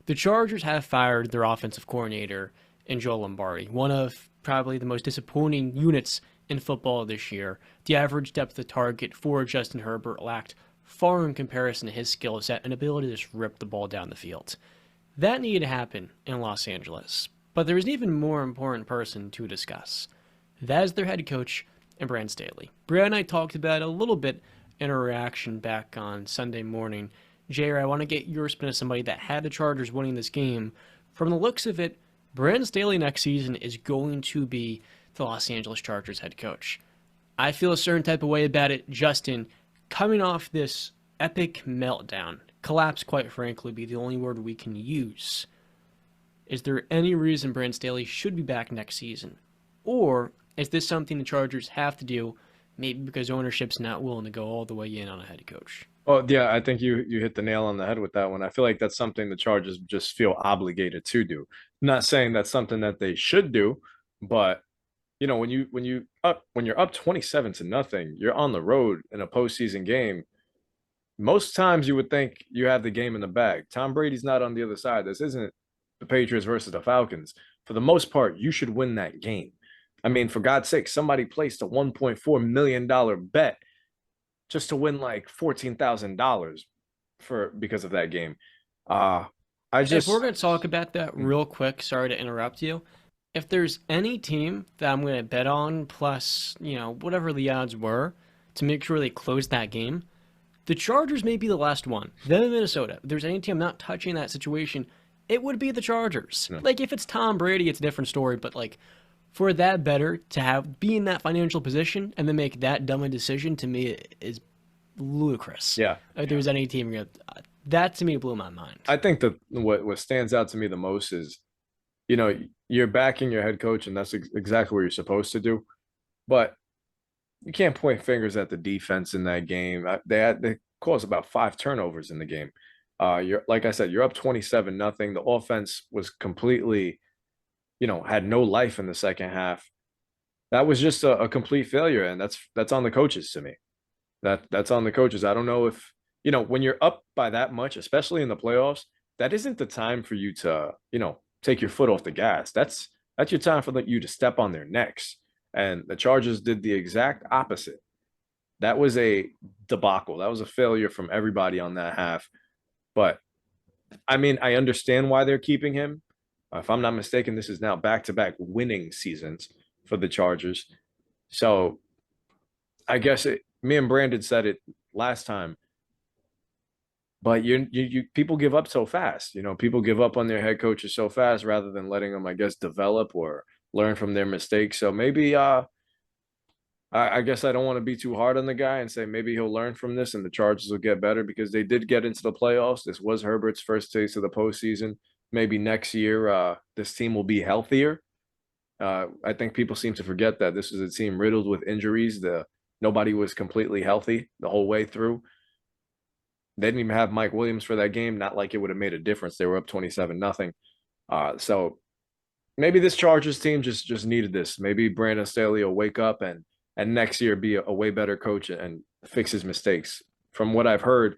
The Chargers have fired their offensive coordinator in Joe Lombardi, one of probably the most disappointing units in football this year. The average depth of target for Justin Herbert lacked far in comparison to his skill set and ability to just rip the ball down the field. That needed to happen in Los Angeles. But there's an even more important person to discuss. That is their head coach, and Brand Staley. Brad and I talked about it a little bit in our reaction back on Sunday morning. Jair, I want to get your spin as somebody that had the Chargers winning this game. From the looks of it, Brand Staley next season is going to be the Los Angeles Chargers head coach. I feel a certain type of way about it, Justin. Coming off this epic meltdown, collapse, quite frankly, be the only word we can use. Is there any reason Brand Staley should be back next season? Or is this something the Chargers have to do, maybe because ownership's not willing to go all the way in on a head coach? Oh yeah, I think you hit the nail on the head with that one. I feel like that's something the Chargers just feel obligated to do. Not saying that's something that they should do, but when you're up 27 to nothing, you're on the road in a postseason game. Most times you would think you have the game in the bag. Tom Brady's not on the other side. This isn't the Patriots versus the Falcons. For the most part, you should win that game. I mean, for God's sake, somebody placed a $1.4 million bet just to win like $14,000 for because of that game. Uh I If we're just going to talk about that real quick, sorry to interrupt you. If there's any team that I'm going to bet on, plus, whatever the odds were, to make sure they close that game, the Chargers may be the last one. Then in Minnesota, if there's any team not touching that situation, it would be the Chargers. no. Like, if it's Tom Brady, it's a different story, but, like, for that better to be in that financial position and then make that dumb a decision, to me is ludicrous. Yeah. If there's any team, that to me blew my mind. I think that what stands out to me the most is, you're backing your head coach, and that's exactly what you're supposed to do. But you can't point fingers at the defense in that game. They caused about 5 turnovers in the game. You're like I said, you're up 27-0. The offense was completely, had no life in the second half. That was just a complete failure, and that's on the coaches to me. That's on the coaches. I don't know if when you're up by that much, especially in the playoffs, that isn't the time for you to take your foot off the gas. That's your time for you to step on their necks. And the Chargers did the exact opposite. That was a debacle. That was a failure from everybody on that half. But I mean, I understand why they're keeping him. If I'm not mistaken, this is now back-to-back winning seasons for the Chargers. So I guess me and Brandon said it last time, but you people give up so fast. People give up on their head coaches so fast rather than letting them, I guess, develop or learn from their mistakes. So maybe I guess I don't want to be too hard on the guy and say maybe he'll learn from this and the Chargers will get better because they did get into the playoffs. This was Herbert's first taste of the postseason. Maybe next year this team will be healthier. I think people seem to forget that this is a team riddled with injuries. Nobody was completely healthy the whole way through. They didn't even have Mike Williams for that game. Not like it would have made a difference. They were up 27-0. So maybe this Chargers team just needed this. Maybe Brandon Staley will wake up and next year be a way better coach and fix his mistakes. From what I've heard,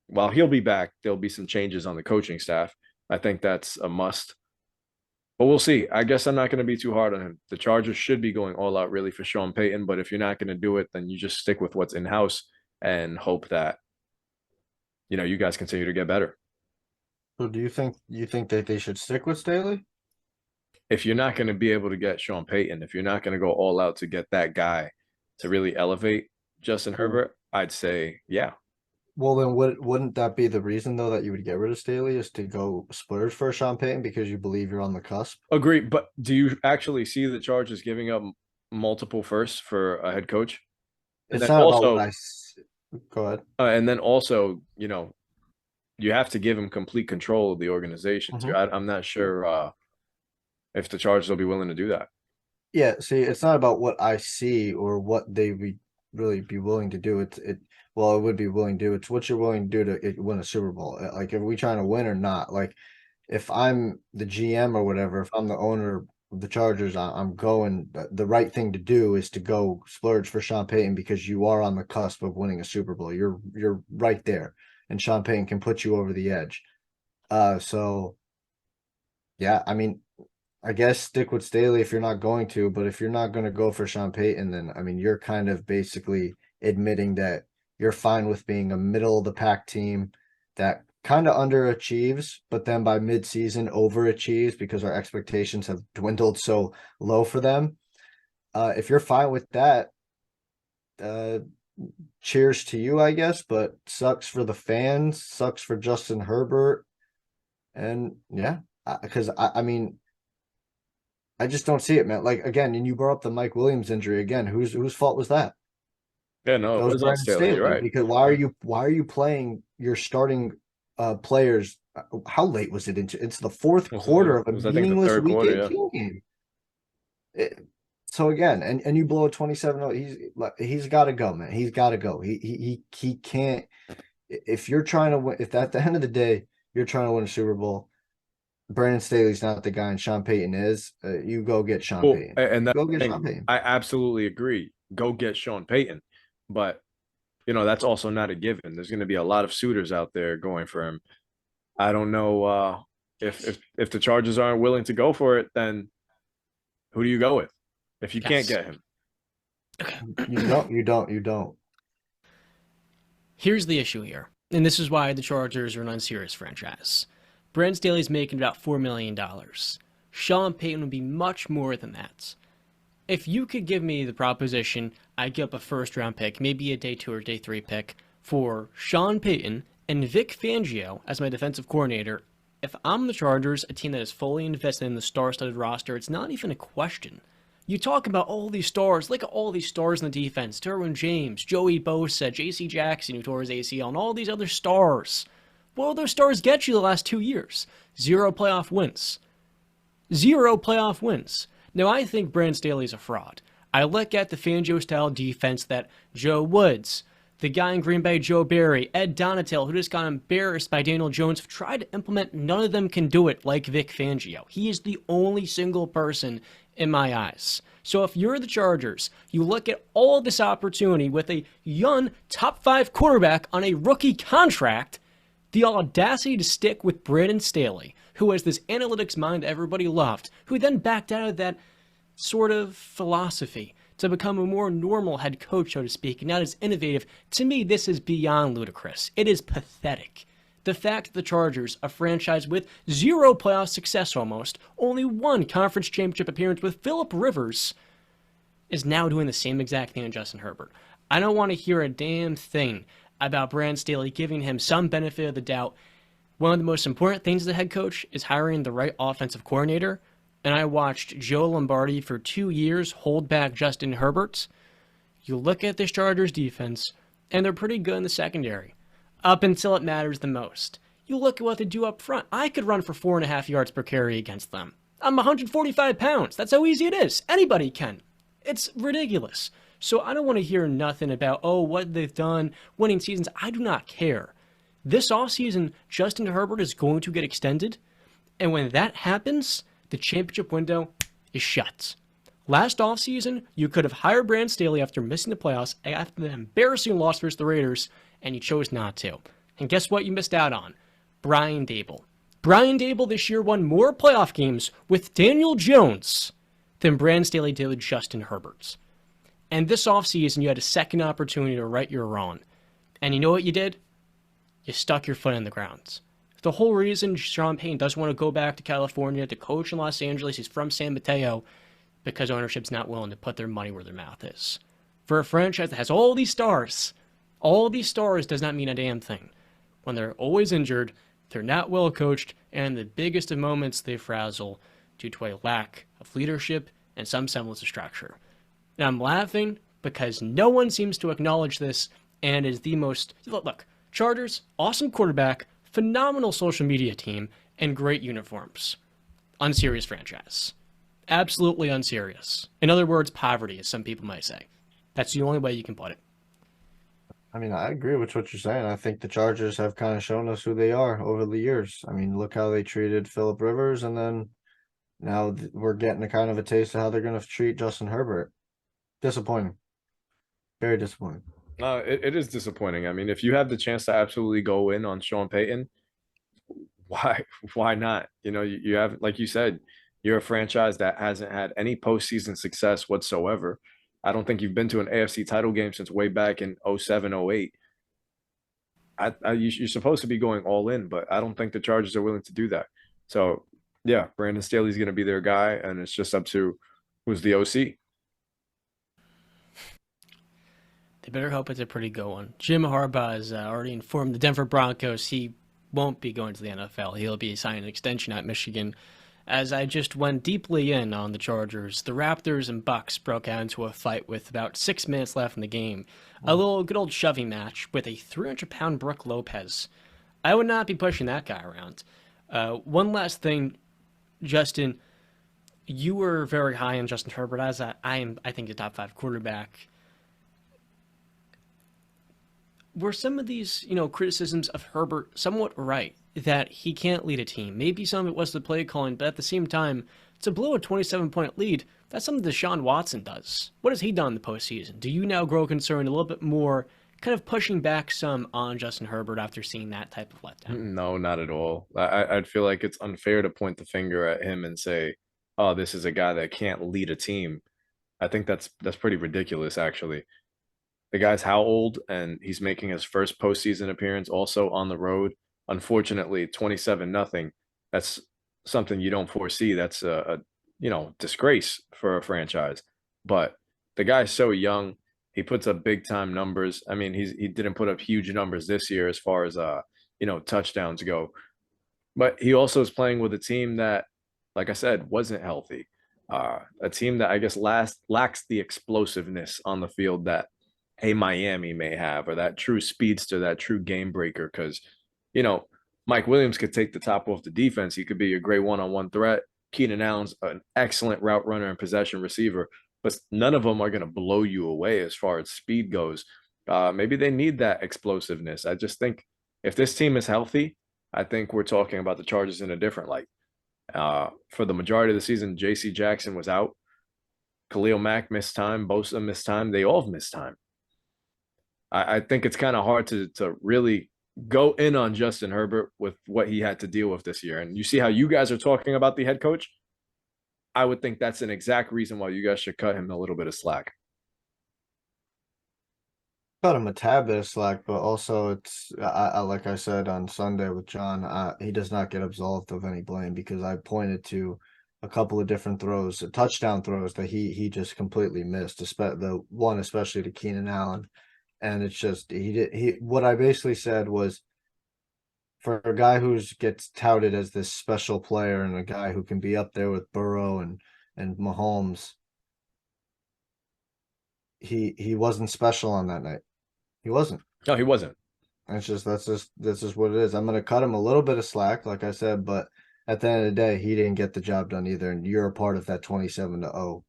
while he'll be back, there'll be some changes on the coaching staff. I think that's a must. But we'll see. I guess I'm not going to be too hard on him. The Chargers should be going all out really for Sean Payton, but if you're not going to do it, then you just stick with what's in house and hope that you guys continue to get better. So do you think that they should stick with Staley? If you're not going to be able to get Sean Payton, if you're not going to go all out to get that guy to really elevate Justin Herbert, I'd say, yeah. Well, then wouldn't that be the reason though that you would get rid of Staley is to go splurge for Sean Payton because you believe you're on the cusp? Agree, but do you actually see the Chargers giving up multiple firsts for a head coach? And It's then not about also, what go ahead. and then also, you have to give him complete control of the organization too. I'm not sure if the Chargers will be willing to do that. Yeah, see, it's not about what I see or what they would really be willing to do. Well, it would be willing to do. It's what you're willing to do to win a Super Bowl. Like, are we trying to win or not? Like, if I'm the GM or whatever, if I'm the owner of the Chargers, I'm going. The right thing to do is to go splurge for Sean Payton because you are on the cusp of winning a Super Bowl. You're right there, and Sean Payton can put you over the edge. So yeah, I mean, I guess stick with Staley if you're not going to, but if you're not going to go for Sean Payton, then I mean, you're kind of basically admitting that you're fine with being a middle of the pack team that kind of underachieves, but then by mid-season overachieves because our expectations have dwindled so low for them. If you're fine with that, uh, cheers to you, I guess, but sucks for the fans, sucks for Justin Herbert, and yeah, because I mean, I just don't see it, man. Like again, and you brought up the Mike Williams injury again. Whose fault was that? Yeah, no, That it was was on Brandon Staley. You're Staley. right. Because why are you playing your starting players? How late was it into the fourth quarter It of a was I think the meaningless third week quarter. Yeah. 18 game? So again, and you blow a 27. He's got to go, man. He's got to go. He can't. If you're trying to win, if at the end of the day you're trying to win a Super Bowl, Brandon Staley's not the guy, and Sean Payton is. You go get Sean Well, Payton. and You that go get thing, Sean Payton. I absolutely agree. Go get Sean Payton, but that's also not a given. There's going to be a lot of suitors out there going for him. I don't know if the Chargers aren't willing to go for it, then who do you go with if you can't Yes. get him? You don't. Here's the issue here, and this is why the Chargers are an unserious franchise. Brent Staley's making about $4 million. Sean Payton would be much more than that. If you could give me the proposition, I'd give up a first round pick, maybe a day 2 or day 3 pick for Sean Payton and Vic Fangio as my defensive coordinator. If I'm the Chargers, a team that is fully invested in the star-studded roster, it's not even a question. You talk about all these stars, look at all these stars in the defense. Derwin James, Joey Bosa, J.C. Jackson, who tore his ACL, and all these other stars. What will those stars get you the last 2 years? 0 playoff wins. 0 playoff wins. Now, I think Brandon Staley's a fraud. I look at the Fangio-style defense that Joe Woods, the guy in Green Bay, Joe Barry, Ed Donatel, who just got embarrassed by Daniel Jones, have tried to implement. None of them can do it like Vic Fangio. He is the only single person in my eyes. So if you're the Chargers, you look at all this opportunity with a young top 5 quarterback on a rookie contract, the audacity to stick with Brandon Staley, who has this analytics mind everybody loved, who then backed out of that sort of philosophy to become a more normal head coach, so to speak, and not as innovative. To me, this is beyond ludicrous. It is pathetic. The fact that the Chargers, a franchise with 0 playoff success almost, only 1 conference championship appearance with Phillip Rivers, is now doing the same exact thing to Justin Herbert. I don't want to hear a damn thing about Brandon Staley giving him some benefit of the doubt. One of the most important things as a head coach is hiring the right offensive coordinator. And I watched Joe Lombardi for 2 years hold back Justin Herbert. You look at this Chargers defense, and they're pretty good in the secondary, up until it matters the most. You look at what they do up front. I could run for 4.5 yards per carry against them. I'm 145 pounds. That's how easy it is. Anybody can. It's ridiculous. So I don't want to hear nothing about, what they've done, winning seasons. I do not care. This offseason, Justin Herbert is going to get extended. And when that happens, the championship window is shut. Last offseason, you could have hired Brandon Staley after missing the playoffs, after the embarrassing loss versus the Raiders, and you chose not to. And guess what you missed out on? Brian Daboll. Brian Daboll this year won more playoff games with Daniel Jones than Brandon Staley did with Justin Herbert. And this offseason, you had a second opportunity to right your wrong. And you know what you did? You stuck your foot in the ground. The whole reason Sean Payton doesn't want to go back to California to coach in Los Angeles, he's from San Mateo, because ownership's not willing to put their money where their mouth is. For a franchise that has all these stars does not mean a damn thing. When they're always injured, they're not well coached, and in the biggest of moments, they frazzle due to a lack of leadership and some semblance of structure. And I'm laughing because no one seems to acknowledge this, and is the most... Look, Chargers, awesome quarterback, phenomenal social media team, and great uniforms. Unserious franchise. Absolutely unserious. In other words, poverty, as some people might say. That's the only way you can put it. I mean, I agree with what you're saying. I think the Chargers have kind of shown us who they are over the years. I mean, look how they treated Phillip Rivers, and then now we're getting a kind of a taste of how they're going to treat Justin Herbert. Disappointing. Very disappointing. It is disappointing. I mean, if you have the chance to absolutely go in on Sean Payton, why not? You have, like you said, you're a franchise that hasn't had any postseason success whatsoever. I don't think you've been to an AFC title game since way back in 07, 08. You're supposed to be going all in, but I don't think the Chargers are willing to do that. So, yeah, Brandon Staley's going to be their guy, and it's just up to who's the OC. They better hope it's a pretty good one. Jim Harbaugh has already informed the Denver Broncos he won't be going to the NFL. He'll be signing an extension at Michigan. As I just went deeply in on the Chargers, the Raptors and Bucks broke out into a fight with about 6 minutes left in the game. A little good old shoving match with a 300-pound Brook Lopez. I would not be pushing that guy around. One last thing, Justin, you were very high on Justin Herbert as I think, a top 5 quarterback. Were some of these, criticisms of Herbert somewhat right, that he can't lead a team? Maybe some of it was the play calling, but at the same time, to blow a 27-point lead, that's something Deshaun Watson does. What has he done in the postseason? Do you now grow concerned a little bit more, kind of pushing back some on Justin Herbert after seeing that type of letdown? No, not at all. I'd feel like it's unfair to point the finger at him and say, "Oh, this is a guy that can't lead a team." I think that's pretty ridiculous, actually. The guy's how old, and he's making his first postseason appearance also on the road. Unfortunately, 27-0. That's something you don't foresee. That's a disgrace for a franchise. But the guy's so young. He puts up big time numbers. I mean, he didn't put up huge numbers this year as far as touchdowns go. But he also is playing with a team that, like I said, wasn't healthy. A team that I guess lacks the explosiveness on the field that a Miami may have, or that true speedster, that true game breaker. Because, Mike Williams could take the top off the defense. He could be a great one-on-one threat. Keenan Allen's an excellent route runner and possession receiver, but none of them are going to blow you away as far as speed goes. Maybe they need that explosiveness. I just think if this team is healthy, I think we're talking about the Chargers in a different light. For the majority of the season, J.C. Jackson was out. Khalil Mack missed time. Bosa missed time. They all missed time. I think it's kind of hard to really go in on Justin Herbert with what he had to deal with this year. And you see how you guys are talking about the head coach? I would think that's an exact reason why you guys should cut him a little bit of slack. Cut him a tad bit of slack, but also it's like I said on Sunday with John, he does not get absolved of any blame because I pointed to a couple of different throws, touchdown throws that he just completely missed, the one especially to Keenan Allen. And it's just what I basically said was, for a guy who gets touted as this special player and a guy who can be up there with Burrow and Mahomes, he wasn't special on that night. He wasn't. No, he wasn't. That's just what it is. I'm gonna cut him a little bit of slack, like I said, but at the end of the day, he didn't get the job done either. And you're a part of that 27-0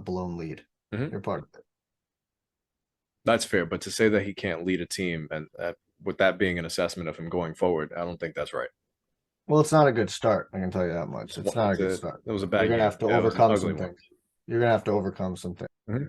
blown lead. Mm-hmm. You're part of it. That's fair, but to say that he can't lead a team, and with that being an assessment of him going forward, I don't think that's right. Well, it's not a good start. I can tell you that much. It's not a good start. It was a bad You're gonna game. have to overcome some things. You're gonna have to overcome some things. Mm-hmm.